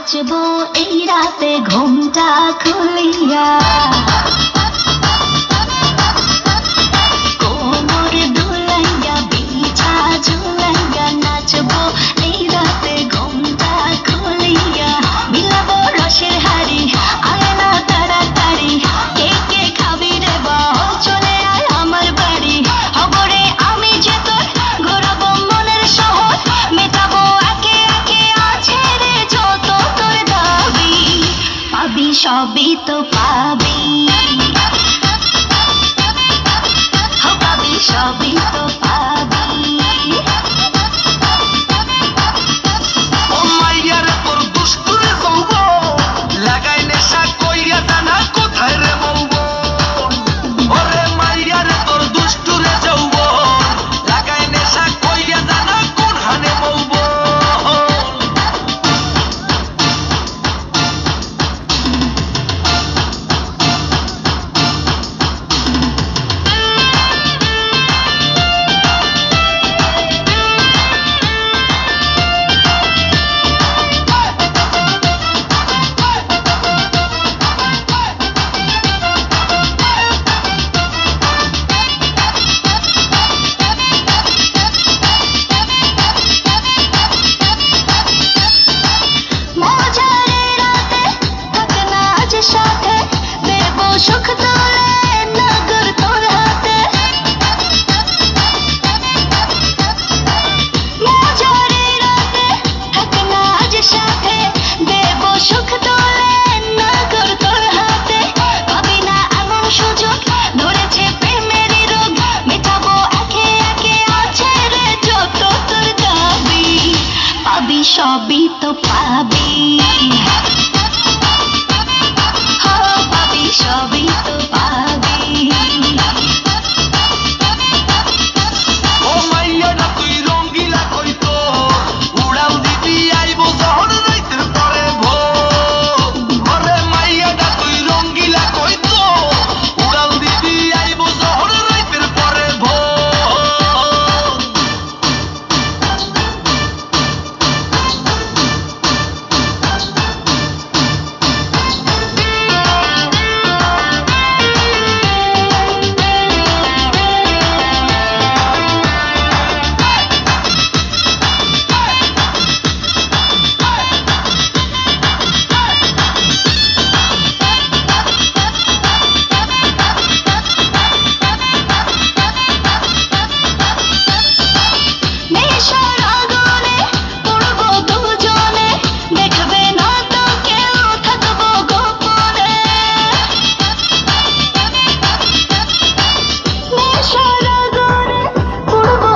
নাচবো এই রাতে ঘুমটা খুলিয়া, কোমর দুলাইয়া বিছা ঝুলাইয়া নাচবো এই রাতে ঘুমটা খুলিয়া। বিলাবো রসের হাড়ি আয় না তাড়াতাড়ি, কে কে খাবি রে বল চলে আয় আমার বাড়ি। খবরে আমি যে তোর ঘোরাবো মনের শহর, মেটাবো একে একে আছে রে যত তোর দাবি। পাবি সবই তো পাবি, পাবি সবই